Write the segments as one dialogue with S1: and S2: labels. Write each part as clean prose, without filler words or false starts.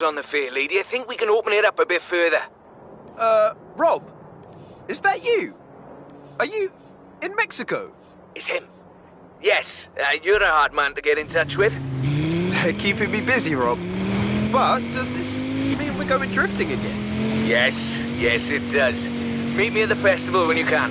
S1: on the fairly. Do you think we can open it up a bit further?
S2: Rob? Is that you? Are you in Mexico?
S1: It's him. Yes, you're a hard man to get in touch with.
S2: They're keeping me busy, Rob. But does this mean we're going drifting again?
S1: Yes, it does. Meet me at the festival when you can.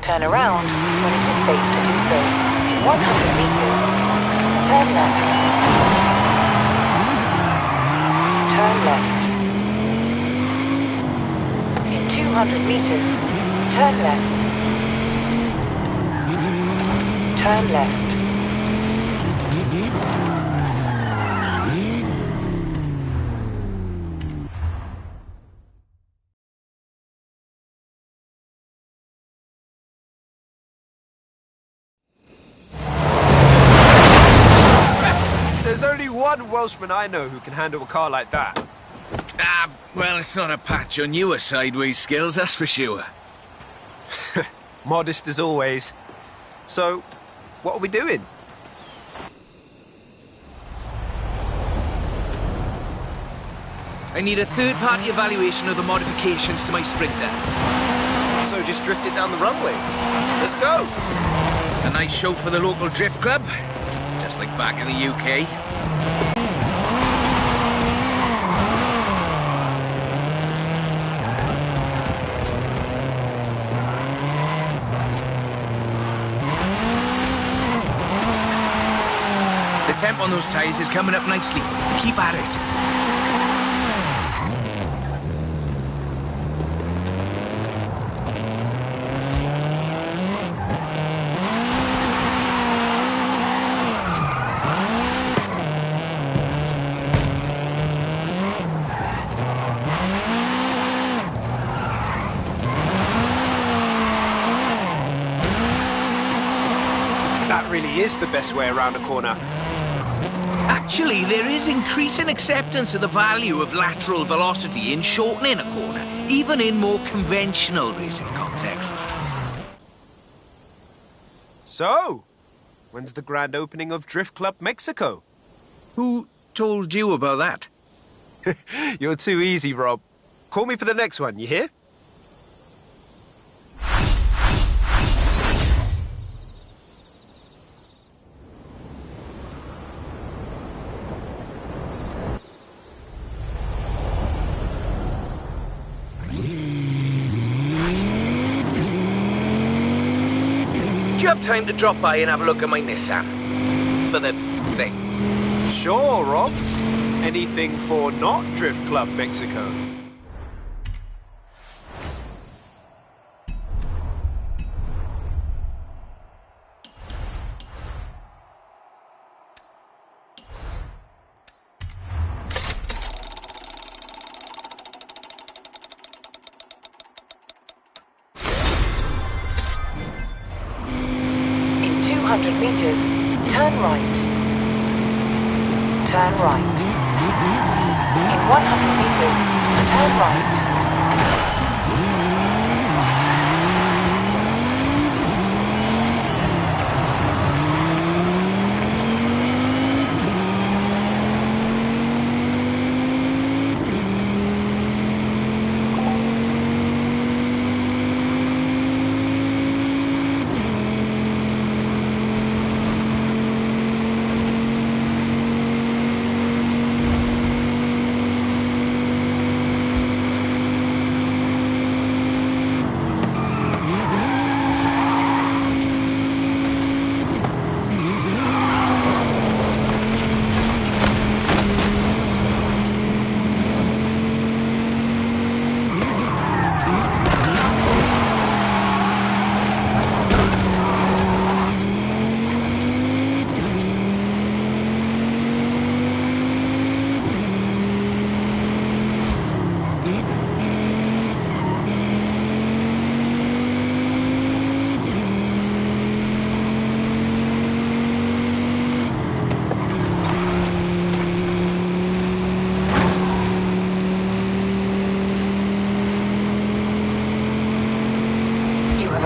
S3: Turn around when it is safe to do so. In 100 meters, turn left. Turn left. In 200 meters, turn left. Turn left.
S2: There's only one Welshman I know who can handle a car like that.
S1: Well, it's not a patch on your sideways skills, that's for sure.
S2: Modest as always. So, what are we doing?
S1: I need a third-party evaluation of the modifications to my Sprinter.
S2: So just drift it down the runway. Let's go!
S1: A nice show for the local drift club, just like back in the UK. The temp on those tyres is coming up nicely. Keep at it.
S2: That really is the best way around a corner.
S1: Actually, there is increasing acceptance of the value of lateral velocity in shortening a corner, even in more conventional racing contexts.
S2: So, when's the grand opening of Drift Club Mexico?
S1: Who told you about that?
S2: You're too easy, Rob. Call me for the next one, you hear?
S1: Do you have time to drop by and have a look at my Nissan? For the thing.
S2: Sure, Rob. Anything for not Drift Club Mexico.
S3: In 200 meters, turn right. Turn right. In 100 meters, turn right.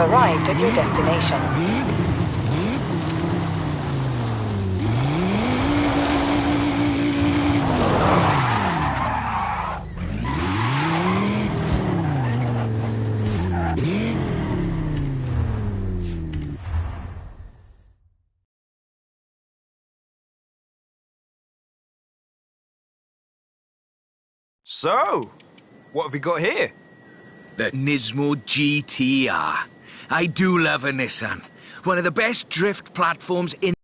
S3: arrived at your destination.
S2: So, what have we got here?
S1: The Nismo GTR. I do love a Nissan. One of the best drift platforms in...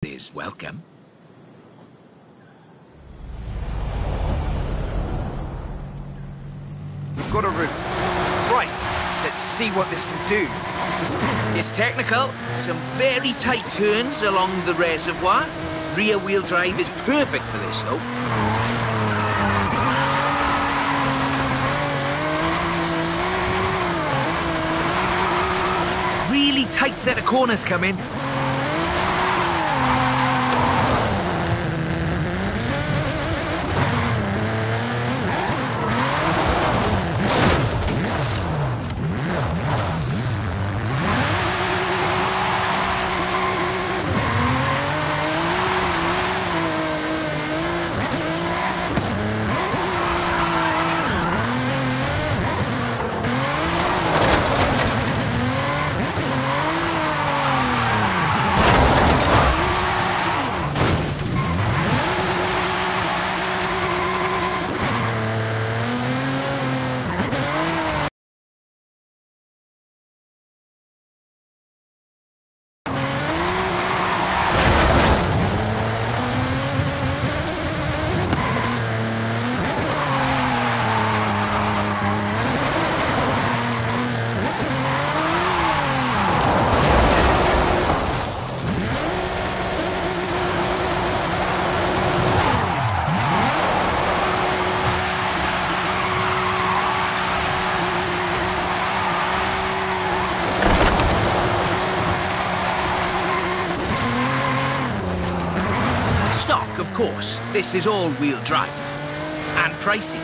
S1: is welcome.
S2: We've got a roof. Right, let's see what this can do.
S1: It's technical. Some very tight turns along the reservoir. Rear-wheel drive is perfect for this, though. Really tight set of corners coming. Of course, this is all-wheel drive. And pricey.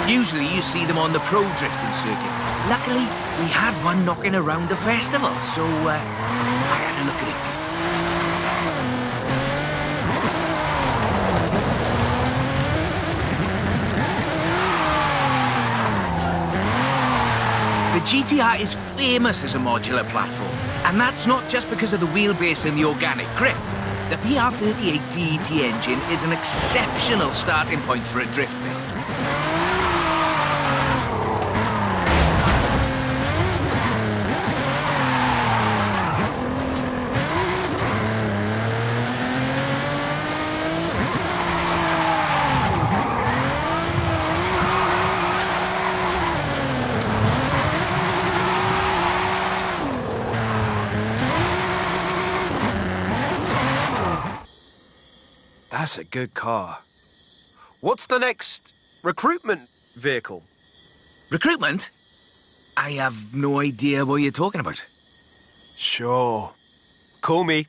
S1: Usually you see them on the pro drifting circuit. Luckily, we had one knocking around the festival, so I had a look at it. The GTR is famous as a modular platform, and that's not just because of the wheelbase and the organic grip. The PR38 DET engine is an exceptional starting point for a drift build.
S2: That's a good car. What's the next recruitment vehicle?
S1: Recruitment? I have no idea what you're talking about.
S2: Sure. Call me.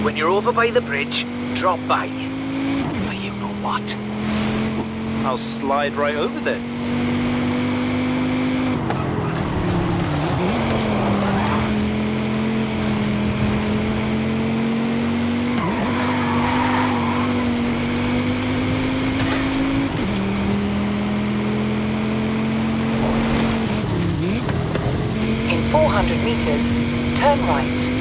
S1: When you're over by the bridge, drop by. But you know what?
S2: I'll slide right over then.
S3: In 400 meters, turn right.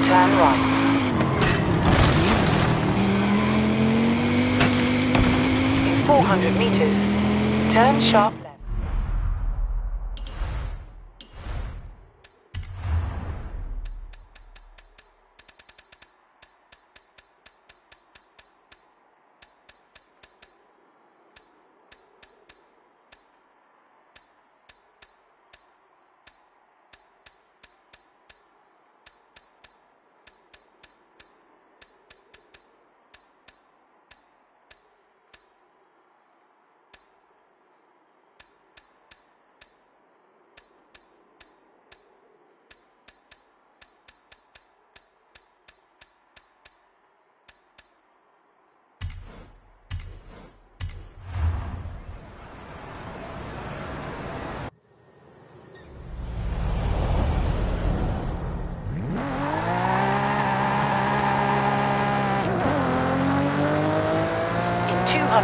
S3: Turn right. In 400 meters, turn sharp left.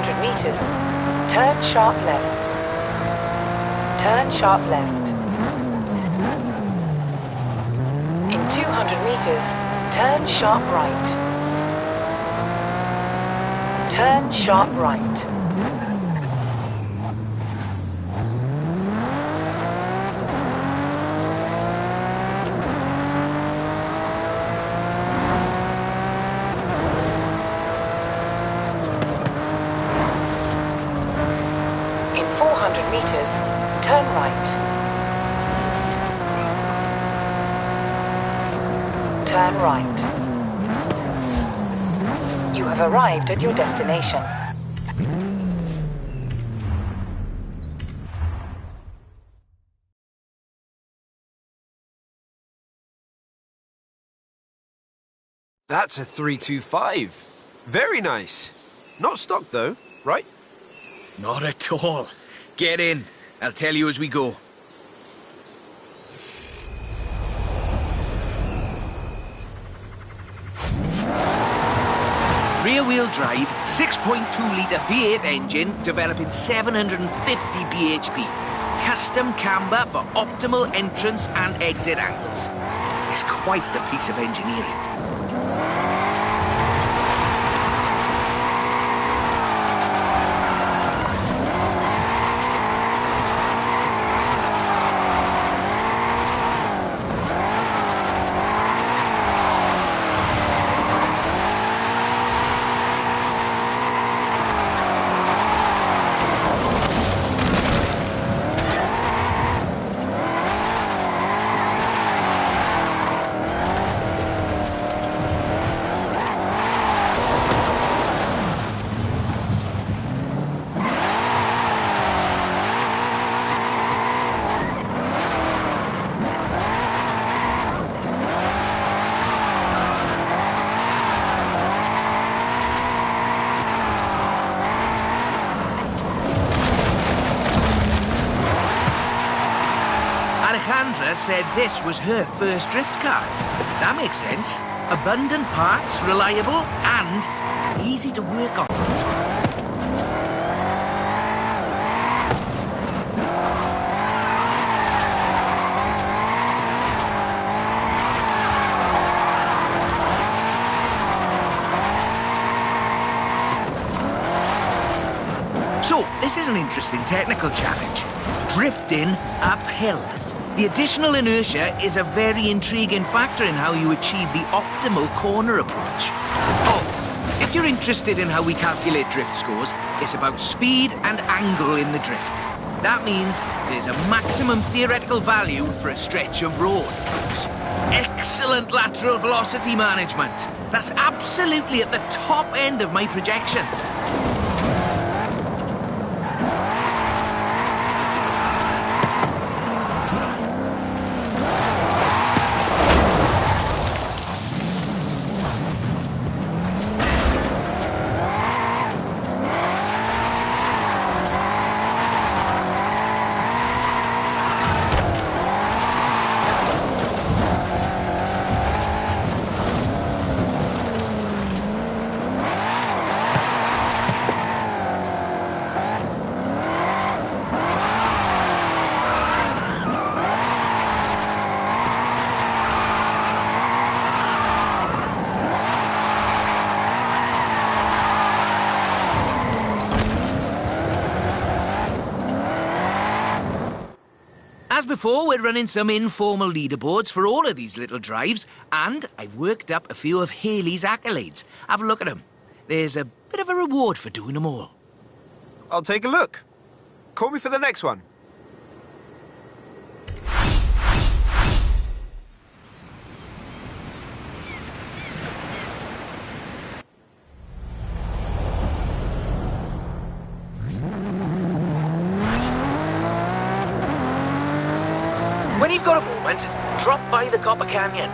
S3: 200 meters, turn sharp left. Turn sharp left. In 200 meters, turn sharp right. Turn sharp right. In 400 meters, turn right. Turn right. You have arrived at your destination.
S2: That's a 325. Very nice. Not stock though, right?
S1: Not at all. Get in. I'll tell you as we go. Rear-wheel drive, 6.2-litre V8 engine, developing 750 bhp. Custom camber for optimal entrance and exit angles. It's quite the piece of engineering. Alejandra said this was her first drift car. That makes sense. Abundant parts, reliable, and easy to work on. So, this is an interesting technical challenge. Drifting uphill. The additional inertia is a very intriguing factor in how you achieve the optimal corner approach. Oh, if you're interested in how we calculate drift scores, it's about speed and angle in the drift. That means there's a maximum theoretical value for a stretch of road. Excellent lateral velocity management. That's absolutely at the top end of my projections. As before, we're running some informal leaderboards for all of these little drives, and I've worked up a few of Haley's accolades. Have a look at them. There's a bit of a reward for doing them all.
S2: I'll take a look. Call me for the next one.
S1: When you've got a moment, drop by the Copper Canyon.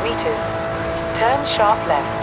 S3: meters. Turn sharp left.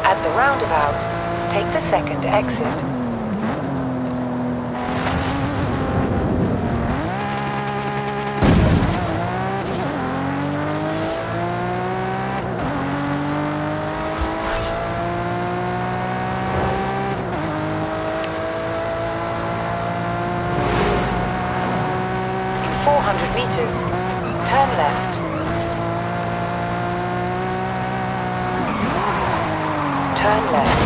S3: At the roundabout, take the second exit. In 400 meters, turn left. Turn left.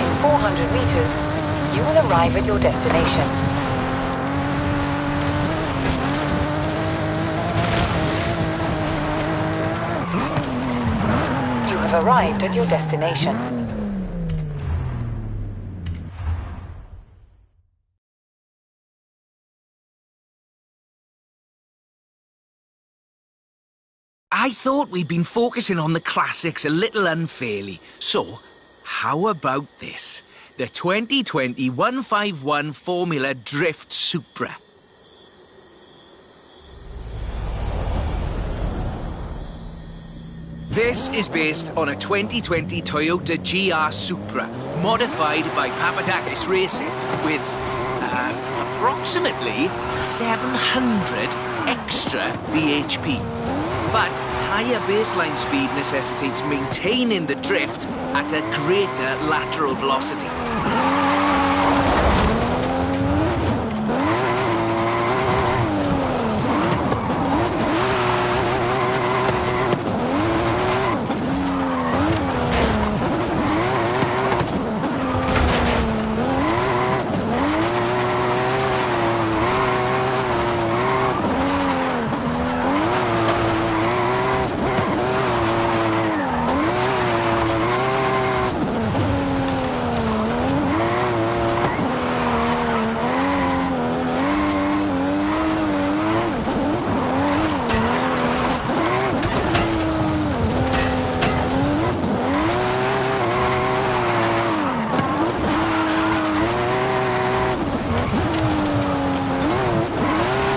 S3: In 400 meters, you will arrive at your destination. You have arrived at your destination.
S1: I thought we'd been focusing on the classics a little unfairly. So, how about this? The 2020 151 Formula Drift Supra. This is based on a 2020 Toyota GR Supra, modified by Papadakis Racing, with approximately 700 extra bhp. But higher baseline speed necessitates maintaining the drift at a greater lateral velocity.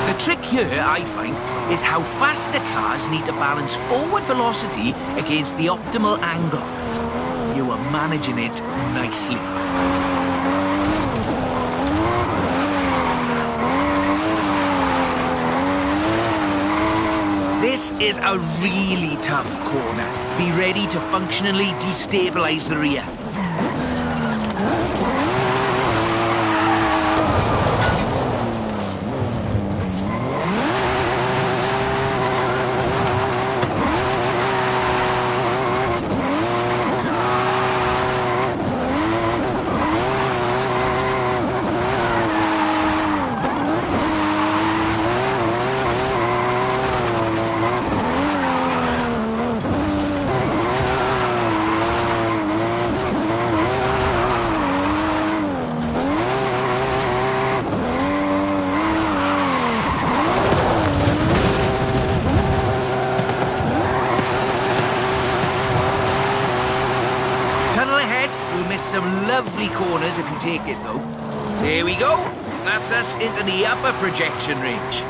S1: The trick here, I find, is how faster cars need to balance forward velocity against the optimal angle. You are managing it nicely. This is a really tough corner. Be ready to functionally destabilize the rear. lovely corners if you take it, though. There we go. That's us into the upper projection range.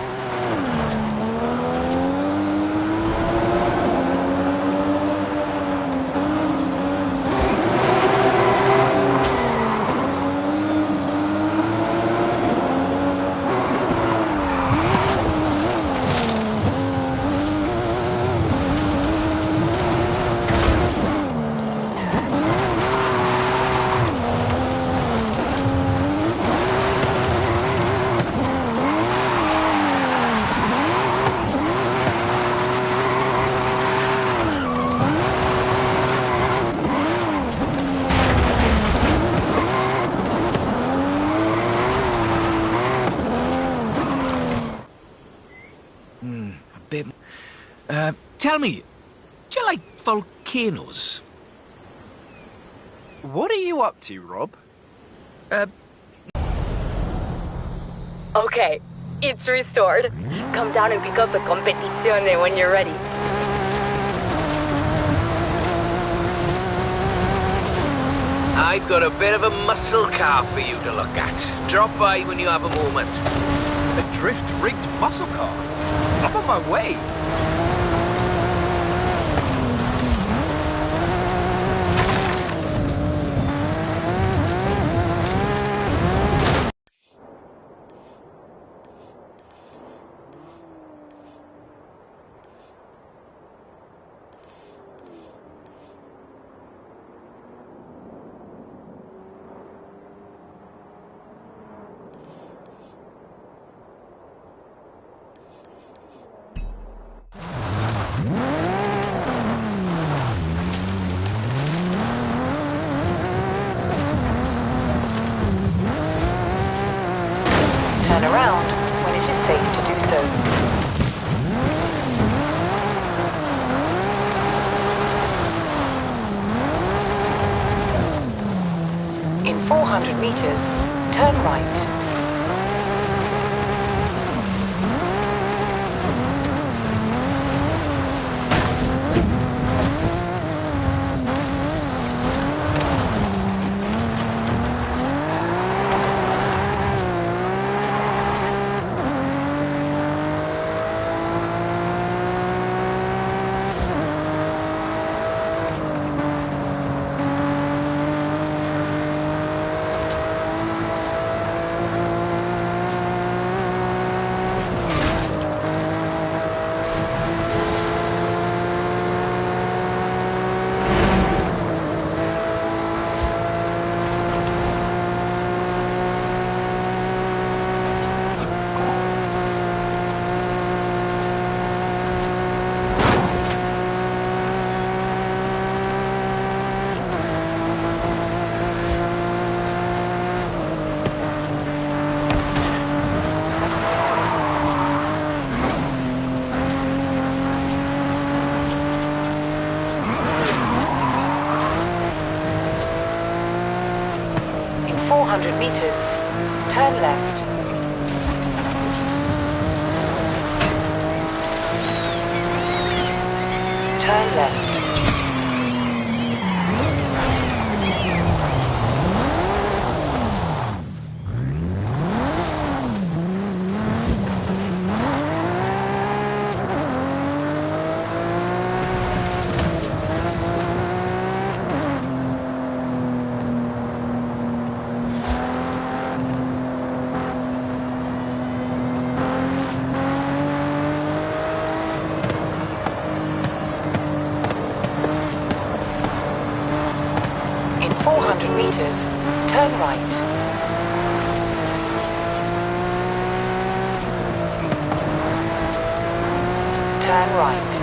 S1: Tell me, do you like volcanoes?
S2: What are you up to, Rob?
S3: Okay, it's restored. Come down and pick up the competizione when you're ready.
S1: I've got a bit of a muscle car for you to look at. Drop by when you have a moment.
S2: A drift-rigged muscle car? I'm on my way.
S3: Turn around when it is safe to do so. In 400 meters, turn right. In 400 meters, turn left. Turn left. In 400 meters, turn right. Turn right.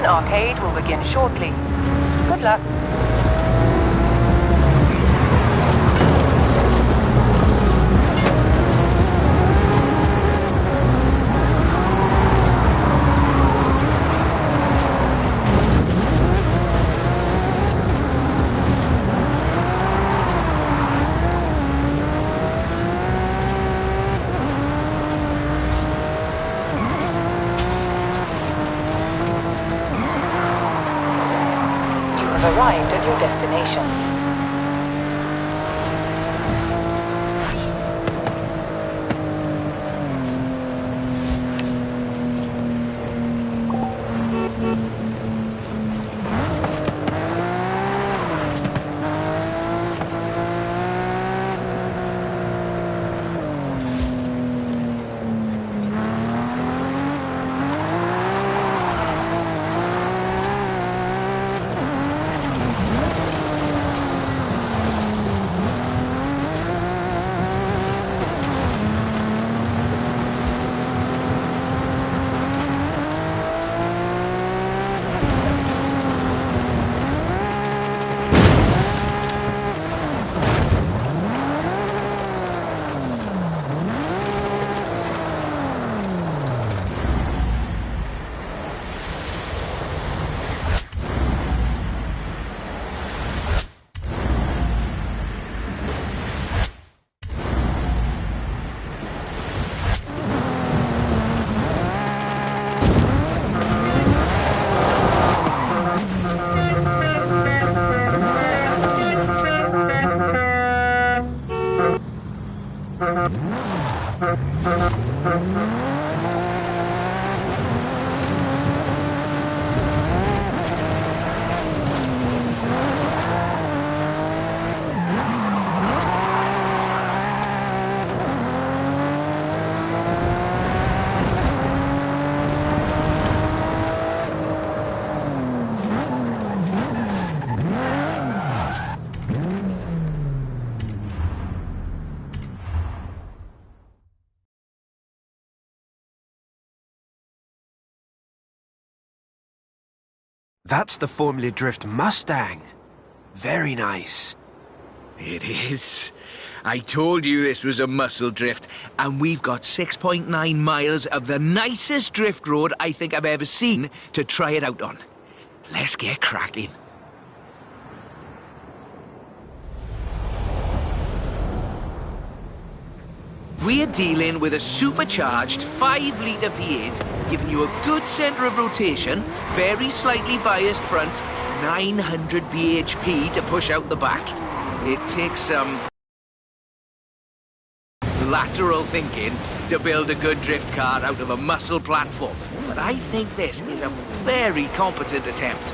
S3: Mission Arcade will begin shortly. Good luck. Arrived at your destination.
S2: That's the Formula Drift Mustang. Very nice.
S1: It is. I told you this was a muscle drift, and we've got 6.9 miles of the nicest drift road I think I've ever seen to try it out on. Let's get cracking. We're dealing with a supercharged 5-litre V8, giving you a good centre of rotation, very slightly biased front, 900 bhp to push out the back. It takes some lateral thinking to build a good drift car out of a muscle platform, but I think this is a very competent attempt.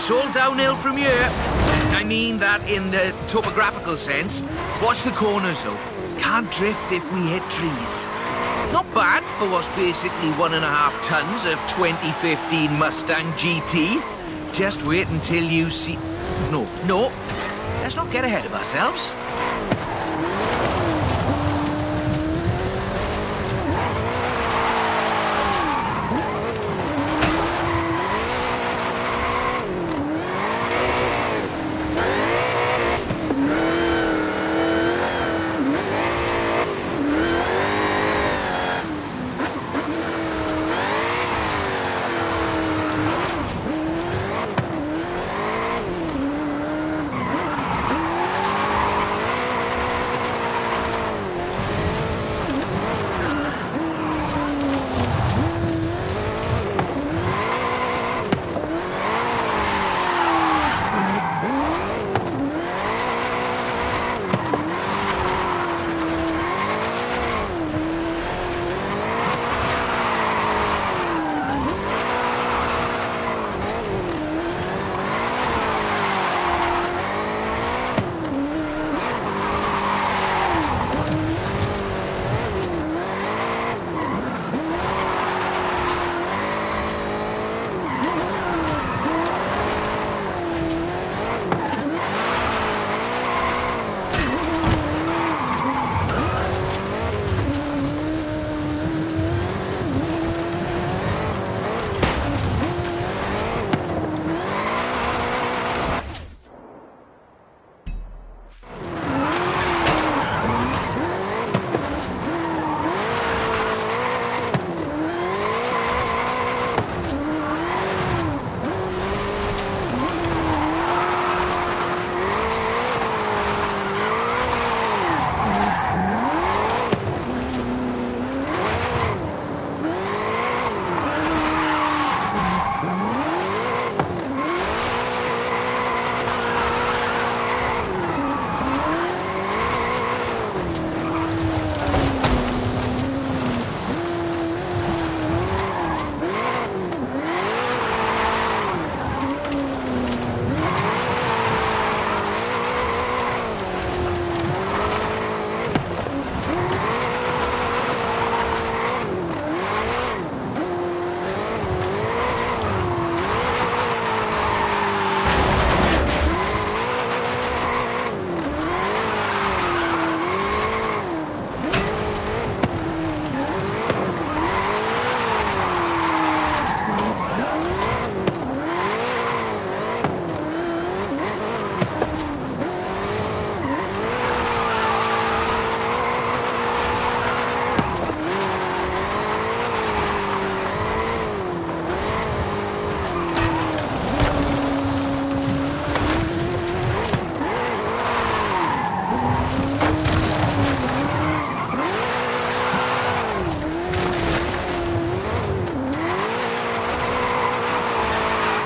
S1: It's all downhill from here. I mean that in the topographical sense. Watch the corners, though. Can't drift if we hit trees. Not bad for what's basically 1.5 tons of 2015 Mustang GT. Just wait until you see... No. Let's not get ahead of ourselves.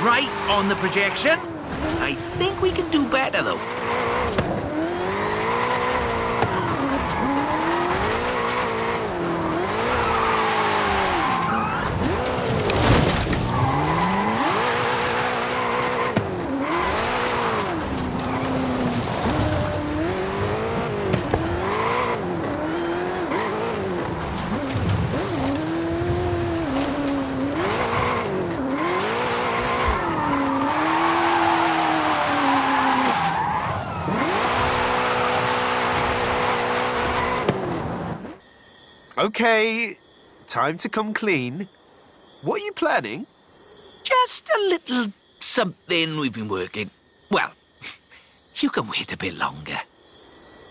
S1: Right on the projection. I think we can do better, though.
S2: Okay, time to come clean. What are you planning?
S1: Just a little something we've been working. Well, you can wait a bit longer.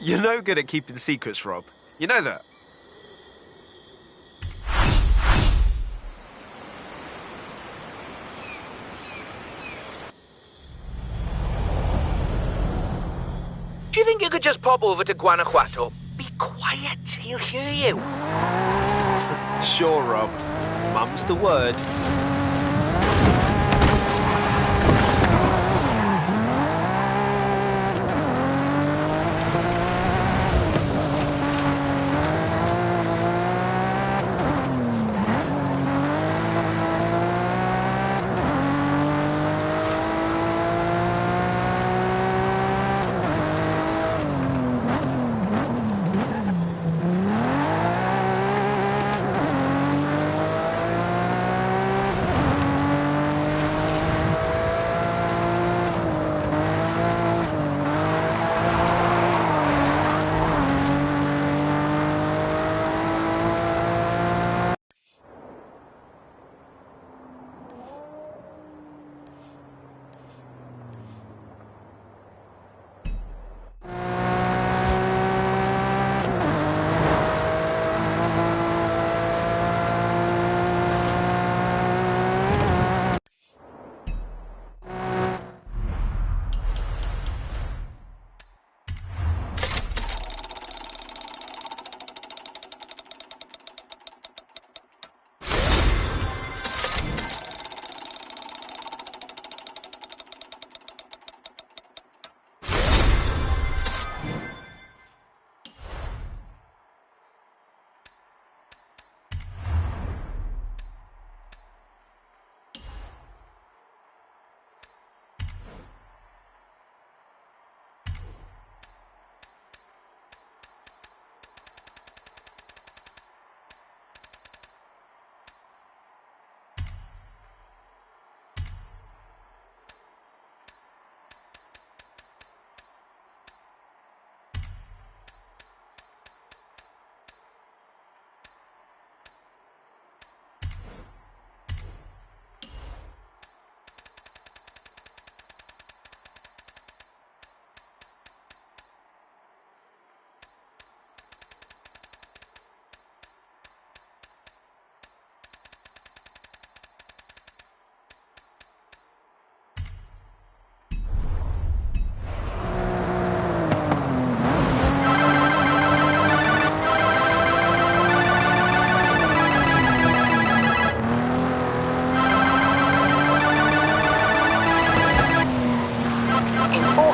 S2: You're no good at keeping secrets, Rob. You know that.
S1: Do you think you could just pop over to Guanajuato? Be quiet, he'll hear you.
S2: Sure, Rob. Mum's the word.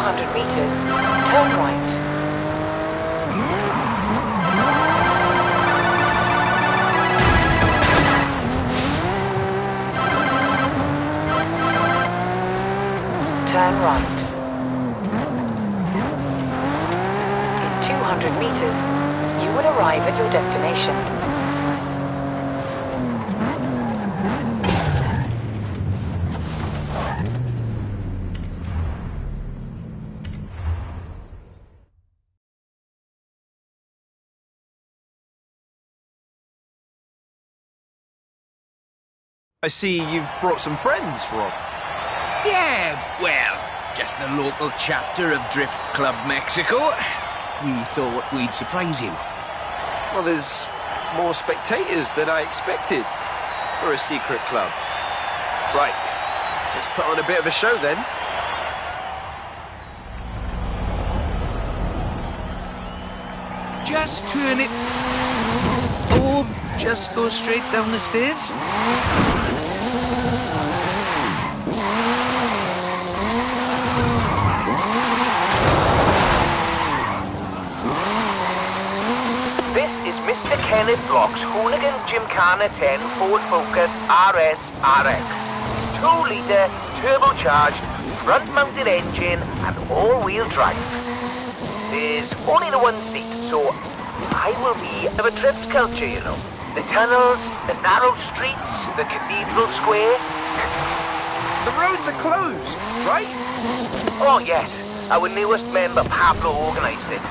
S3: 200 meters, turn right. Turn right. In 200 meters, you will arrive at your destination.
S2: I see you've brought some friends, Rob.
S1: Yeah, well, just the local chapter of Drift Club Mexico. We thought we'd surprise you.
S2: Well, there's more spectators than I expected for a secret club. Right, let's put on a bit of a show then.
S1: Just turn it... Oh, just go straight down the stairs.
S4: This is Mr. Kenneth Block's Hooligan Gymkhana 10 Ford Focus RS RX. 2-litre, turbocharged, front-mounted engine and all-wheel drive. There's only the one seat, so I will be of a drift culture, you know. The tunnels, the narrow streets, the cathedral square.
S2: The roads are closed, right?
S4: Oh yes, our newest member Pablo organised it.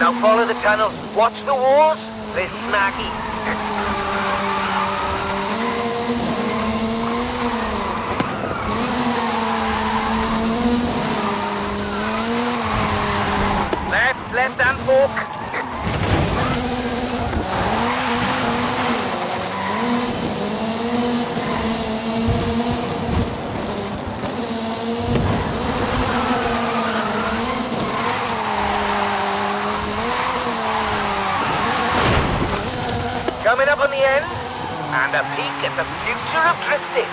S4: Now follow the tunnel. Watch the walls. They're snaggy. Left hand fork. Coming up on the end, and a peek at the future of drifting.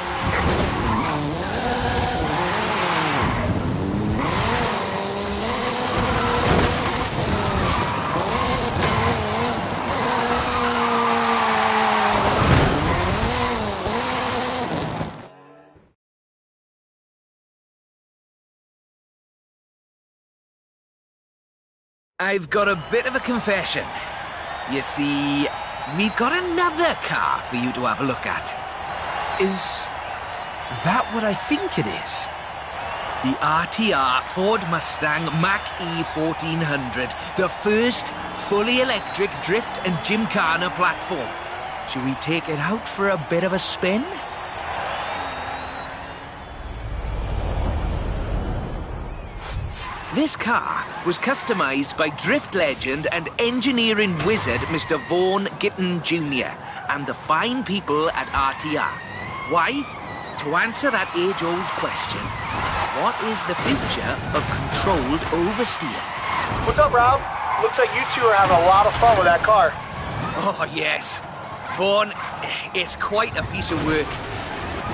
S1: I've got a bit of a confession. You see, we've got another car for you to have a look at.
S2: Is that what I think it is?
S1: The RTR Ford Mustang Mach-E 1400, the first fully electric drift and gymkhana platform. Should we take it out for a bit of a spin? This car was customised by drift legend and engineering wizard Mr. Vaughan Gitton Jr. and the fine people at RTR. Why? To answer that age-old question, what is the future of controlled oversteer?
S5: What's up, Rob? Looks like you two are having a lot of fun with that car.
S1: Oh, yes. Vaughan, it's quite a piece of work.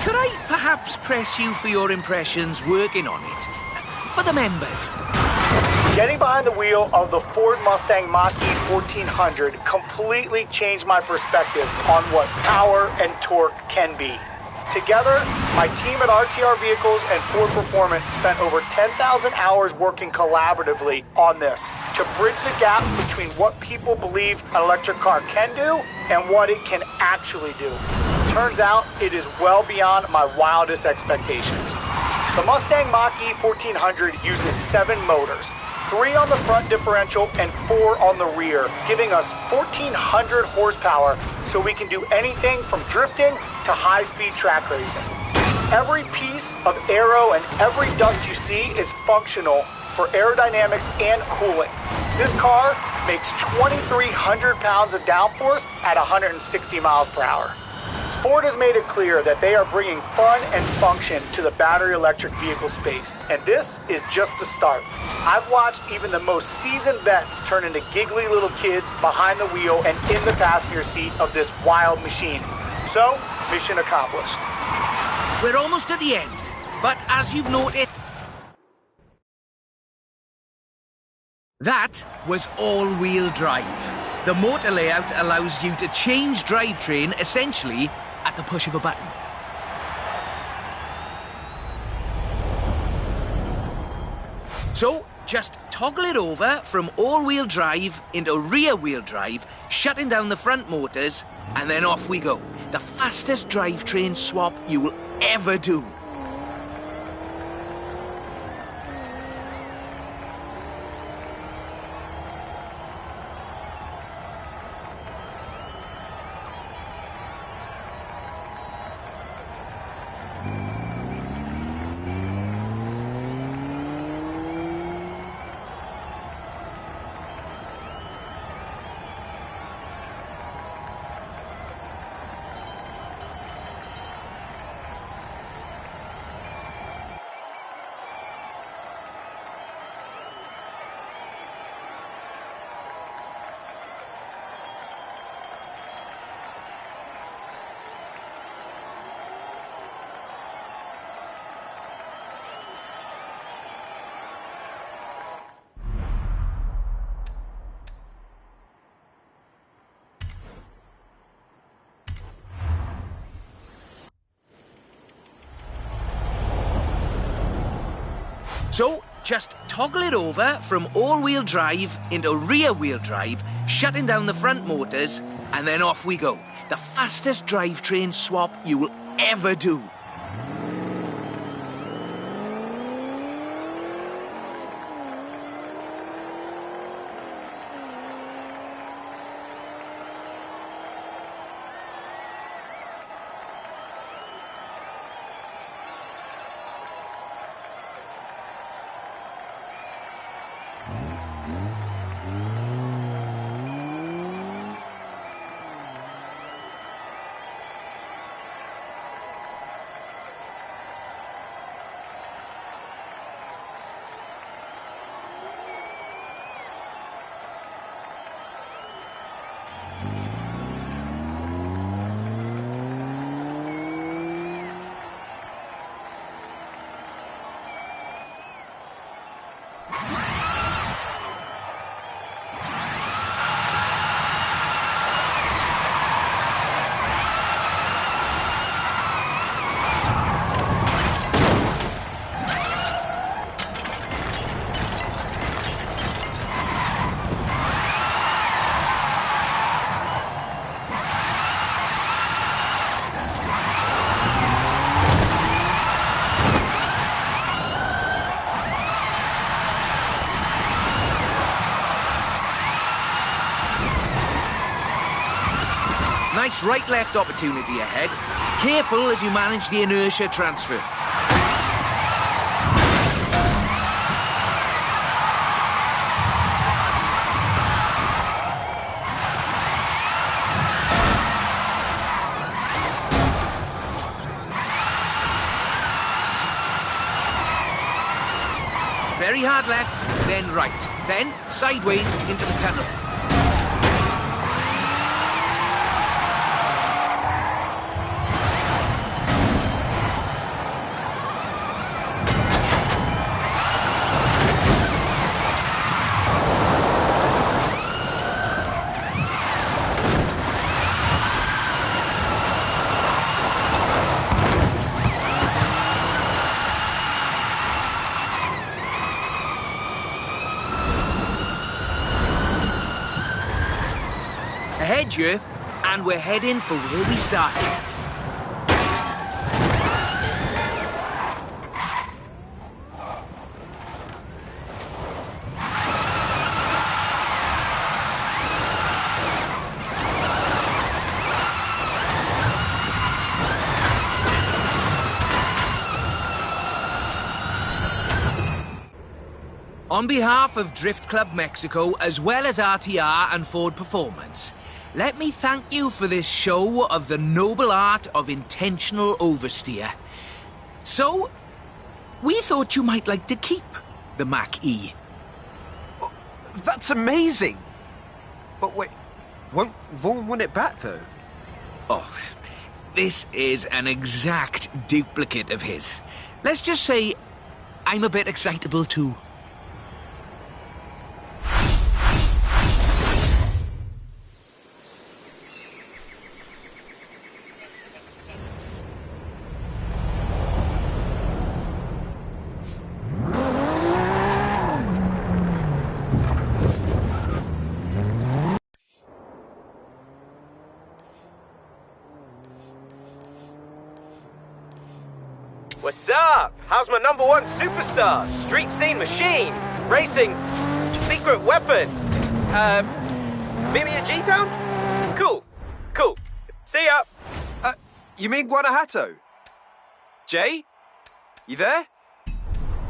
S1: Could I perhaps press you for your impressions working on it? For the members.
S5: Getting behind the wheel of the Ford Mustang Mach-E 1400 completely changed my perspective on what power and torque can be. Together, my team at RTR Vehicles and Ford Performance spent over 10,000 hours working collaboratively on this to bridge the gap between what people believe an electric car can do and what it can actually do. Turns out, it is well beyond my wildest expectations. The Mustang Mach-E 1400 uses 7 motors, 3 on the front differential and 4 on the rear, giving us 1,400 horsepower so we can do anything from drifting to high-speed track racing. Every piece of aero and every duct you see is functional for aerodynamics and cooling. This car makes 2,300 pounds of downforce at 160 miles per hour. Ford has made it clear that they are bringing fun and function to the battery electric vehicle space, and this is just the start. I've watched even the most seasoned vets turn into giggly little kids behind the wheel and in the passenger seat of this wild machine. So, mission accomplished.
S1: We're almost at the end, but as you've noted, that was all-wheel drive. The motor layout allows you to change drivetrain essentially at the push of a button. So, just toggle it over from all-wheel drive into rear-wheel drive, shutting down the front motors, and then off we go. The fastest drivetrain swap you will ever do. So, just toggle it over from all-wheel drive into rear-wheel drive, shutting down the front motors, and then off we go. The fastest drivetrain swap you will ever do. Nice right-left opportunity ahead. Careful as you manage the inertia transfer. Very hard left, then right, then sideways into the tunnel. Ahead here, and we're heading for where we started. On behalf of Drift Club Mexico, as well as RTR and Ford Performance, let me thank you for this show of the noble art of intentional oversteer. So, we thought you might like to keep the Mach-E.
S2: Oh, that's amazing! But wait, won't Vaughan want it back, though?
S1: Oh, this is an exact duplicate of his. Let's just say I'm a bit excitable too.
S2: What's up? How's my #1 superstar? Street scene machine. Racing. Secret weapon. Meet me at G-Town? Cool. Cool. See ya. You mean Guanajuato? Jay? You there?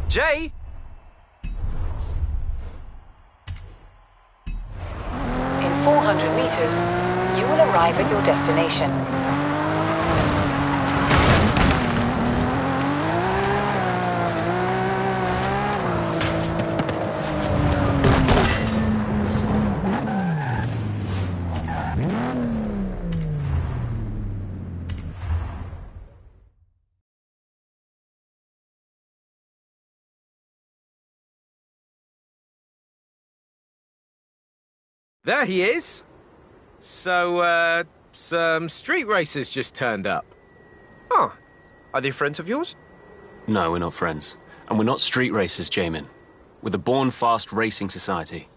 S2: Jay?
S3: In 400 meters, you will arrive at your destination.
S2: There he is. So, some street racers just turned up. Oh, are they friends of yours?
S6: No, we're not friends. And we're not street racers, Jamin. We're the Born Fast Racing Society.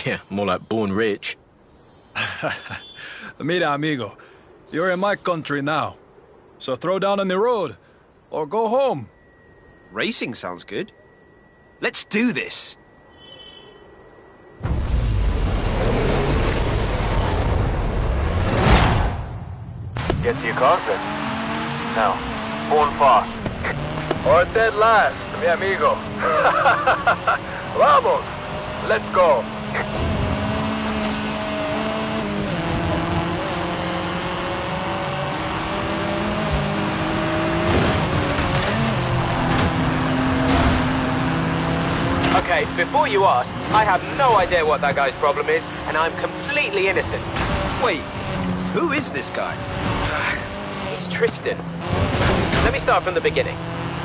S2: Yeah, more like born rich.
S7: Mira, amigo, you're in my country now. So throw down on the road, or go home.
S2: Racing sounds good. Let's do this.
S8: Get to your cars then. Now, born fast. Or dead last, mi amigo. Vamos, let's go.
S2: Okay, before you ask, I have no idea what that guy's problem is, and I'm completely innocent. Wait, who is this guy? He's Tristan. Let me start from the beginning.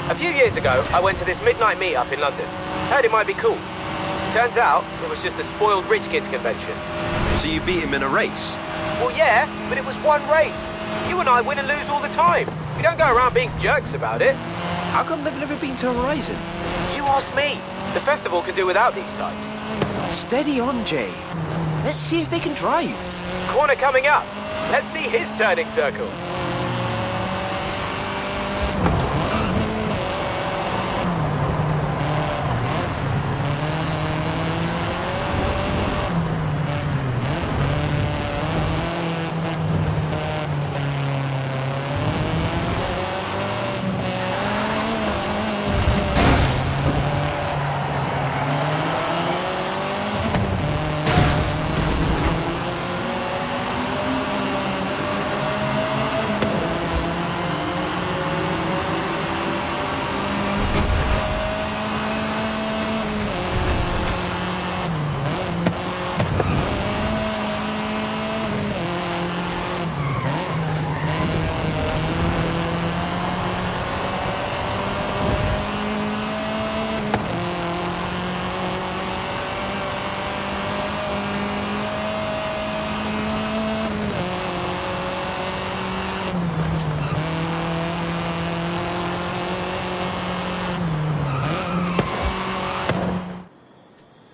S2: A few years ago, I went to this midnight meetup in London. Heard it might be cool. Turns out, it was just a spoiled rich kids convention. So you beat him in a race? Well, yeah, but it was one race. You and I win and lose all the time. We don't go around being jerks about it. How come they've never been to Horizon? You ask me. The festival can do without these types. Steady on, Jay. Let's see if they can drive. Corner coming up. Let's see his turning circle.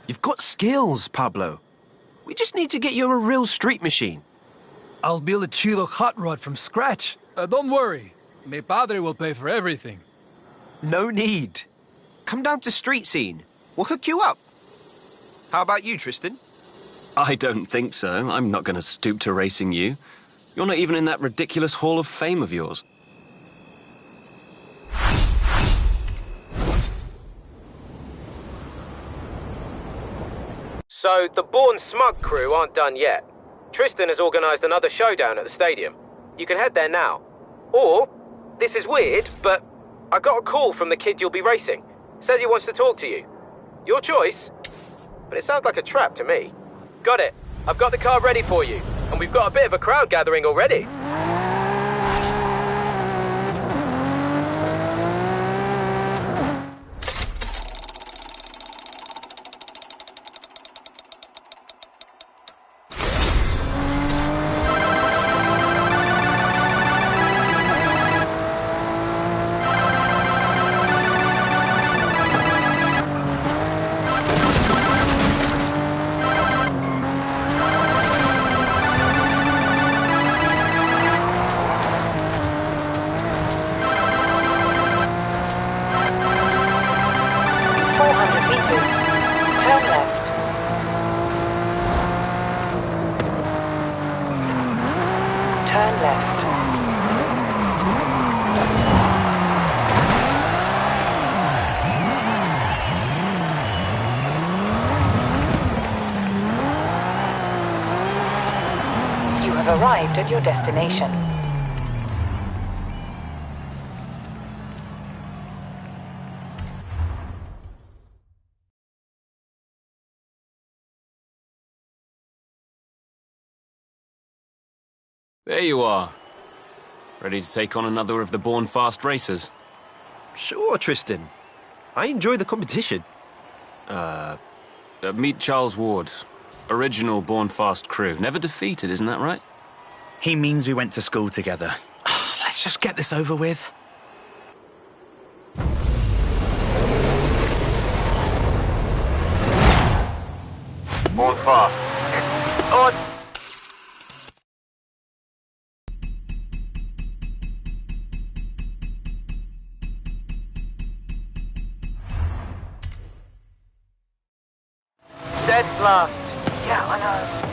S2: You've got skills, Pablo. We just need to get you a real street machine.
S7: I'll build a Chilo hot rod from scratch. Don't worry. Mi padre will pay for everything.
S2: No need. Come down to street scene. We'll hook you up. How about you, Tristan?
S6: I don't think so. I'm not going to stoop to racing you. You're not even in that ridiculous Hall of Fame of yours.
S2: So, the Born Smug crew aren't done yet. Tristan has organised another showdown at the stadium. You can head there now. Or, this is weird, but I got a call from the kid you'll be racing. Says he wants to talk to you. Your choice. But it sounds like a trap to me. Got it. I've got the car ready for you. And we've got a bit of a crowd gathering already.
S3: Arrived at your destination.
S6: There you are. Ready to take on another of the Born Fast racers?
S9: Sure, Tristan. I enjoy the competition.
S6: Meet Charles Ward. Original Born Fast crew. Never defeated, isn't that right?
S10: He means we went to school together. Let's just get this over with.
S8: Born Fast.
S4: Oh, dead blast. Yeah, I know.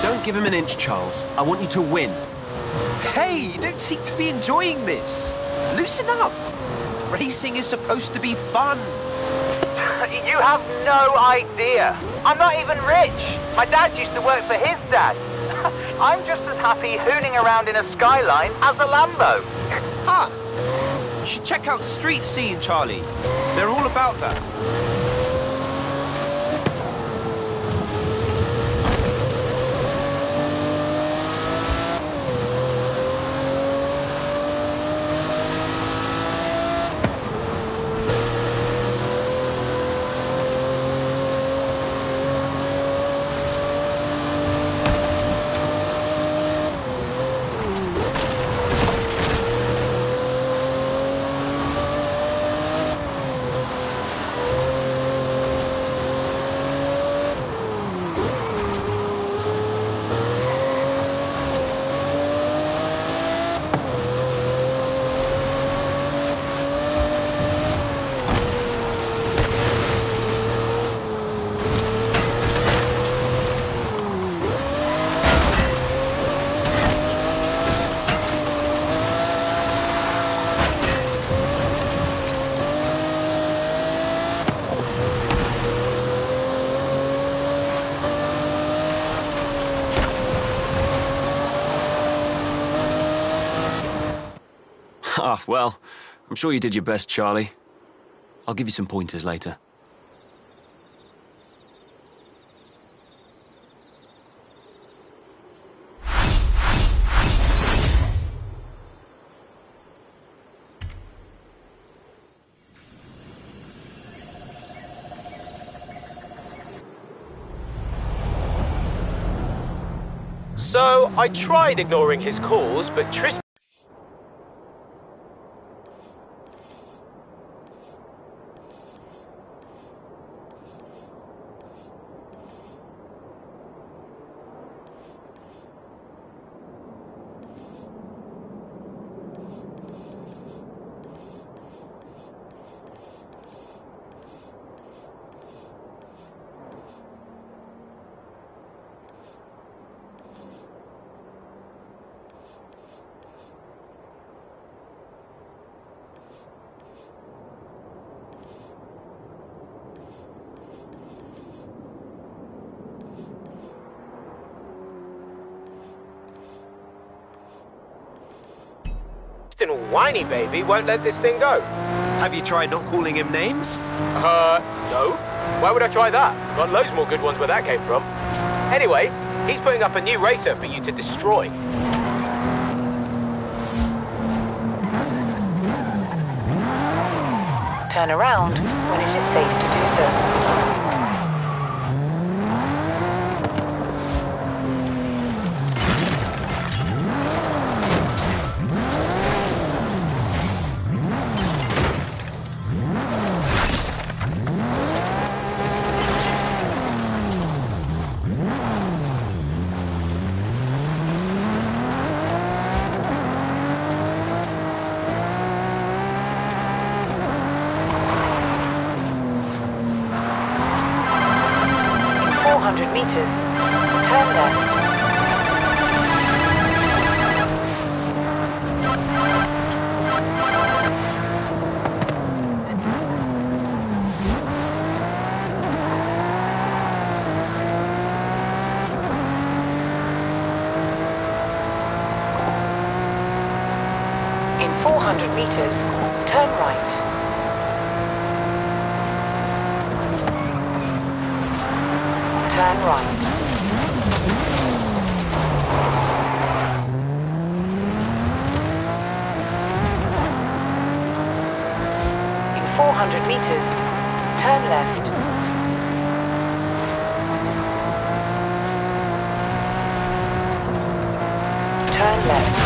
S9: Don't give him an inch, Charles. I want you to win. Hey, you don't seem to be enjoying this. Loosen up. Racing is supposed to be fun.
S4: You have no idea. I'm not even rich. My dad used to work for his dad. I'm just as happy hooning around in a Skyline as a Lambo.
S9: Huh. You should check out Street Scene, Charlie. They're all about that.
S6: Ah, well, I'm sure you did your best, Charlie. I'll give you some pointers later.
S2: So, I tried ignoring his calls, but Tristan... Tristan, whiny baby, won't let this thing go.
S9: Have you tried not calling him names?
S2: No. Why would I try that? Got loads more good ones where that came from. Anyway, he's putting up a new racer for you to destroy.
S3: Turn around when it is safe to do so. Turn left. In 400 meters, turn right. Turn right. In 400 meters, turn left. Turn left.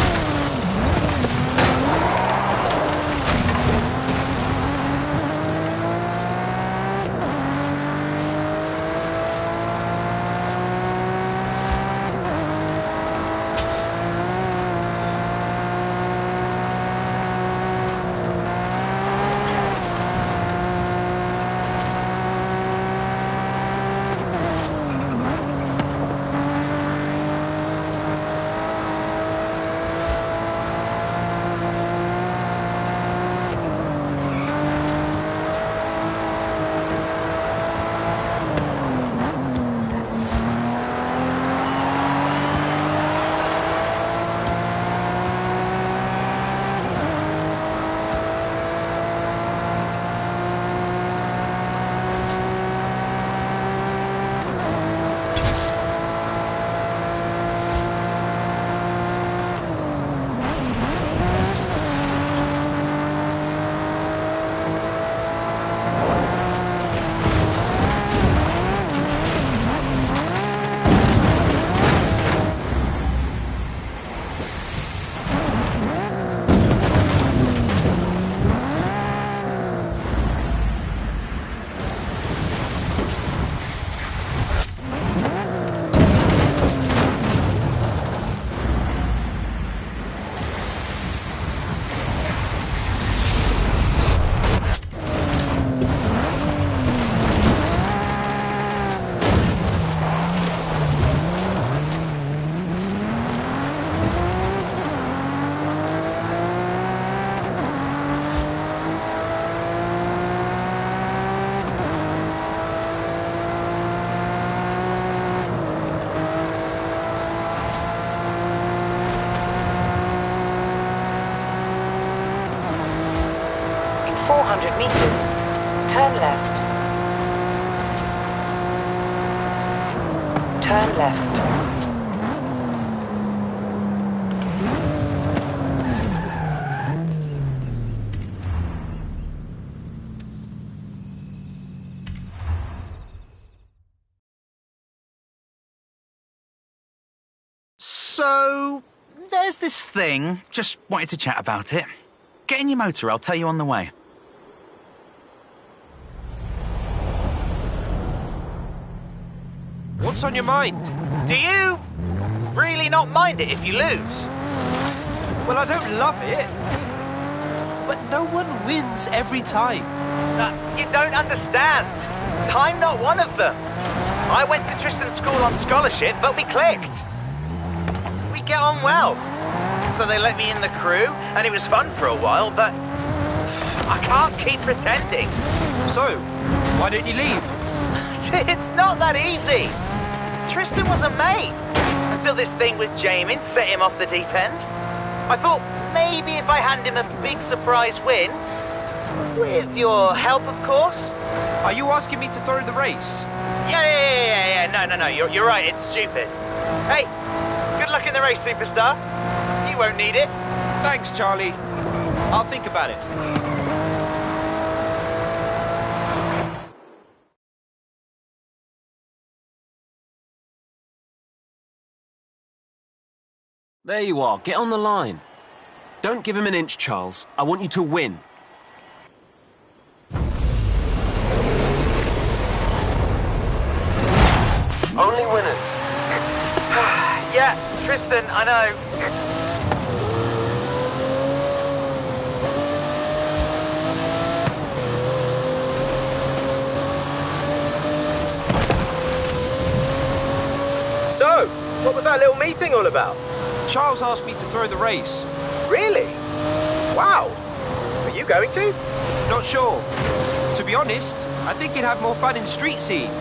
S3: In 400 meters, turn left. Turn left.
S10: So, there's this thing. Just wanted to chat about it. Get in your motor, I'll tell you on the way.
S9: What's on your mind?
S11: Do you really not mind it if you lose?
S9: Well, I don't love it. But no one wins every time.
S11: You don't understand. I'm not one of them. I went to Tristan's school on scholarship, but we clicked. We get on well. So they let me in the crew, and it was fun for a while, but I can't keep pretending.
S9: So, why don't you leave?
S11: It's not that easy. Tristan was a mate, until this thing with Jamin set him off the deep end. I thought maybe if I hand him a big surprise win, with your help, of course.
S9: Are you asking me to throw the race?
S11: Yeah. No. You're right. It's stupid. Hey, good luck in the race, superstar. You won't need it.
S9: Thanks, Charlie. I'll think about it.
S6: There you are. Get on the line. Don't give him an inch, Charles. I want you to win.
S4: Only winners.
S11: Yeah, Tristan, I know.
S2: So, what was that little meeting all about?
S9: Charles asked me to throw the race.
S2: Really? Wow. Are you going to?
S9: Not sure. To be honest, I think he'd have more fun in street scene.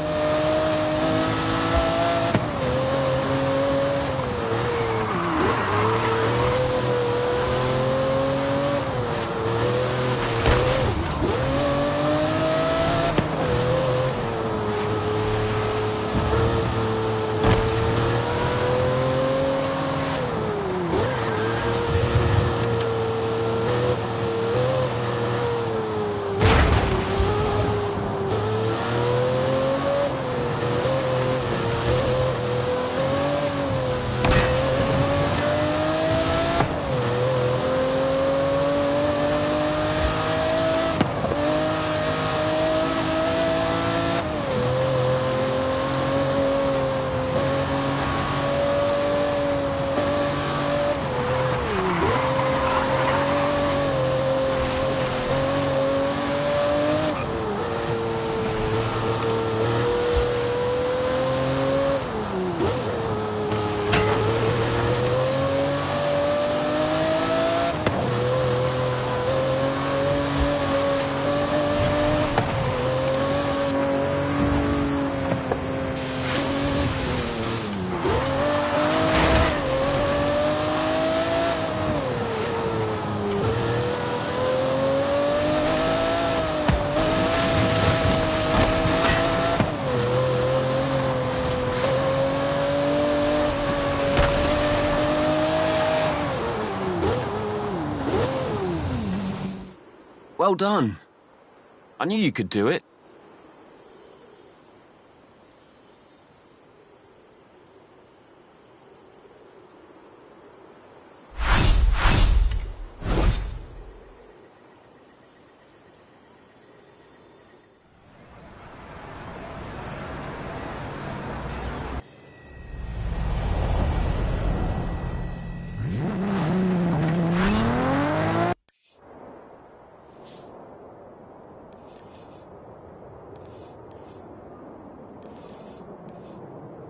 S6: Well done. I knew you could do it.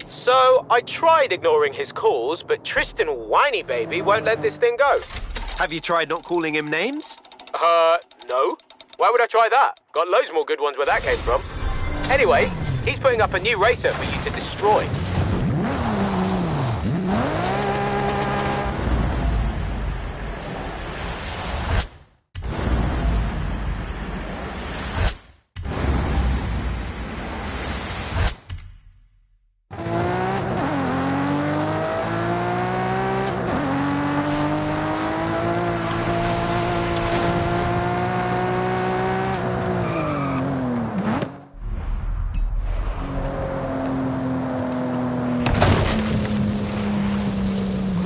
S2: So, I tried ignoring his calls, but Tristan Whiny Baby won't let this thing go.
S9: Have you tried not calling him names?
S2: No. Why would I try that? Got loads more good ones where that came from. Anyway, he's putting up a new racer for you to destroy.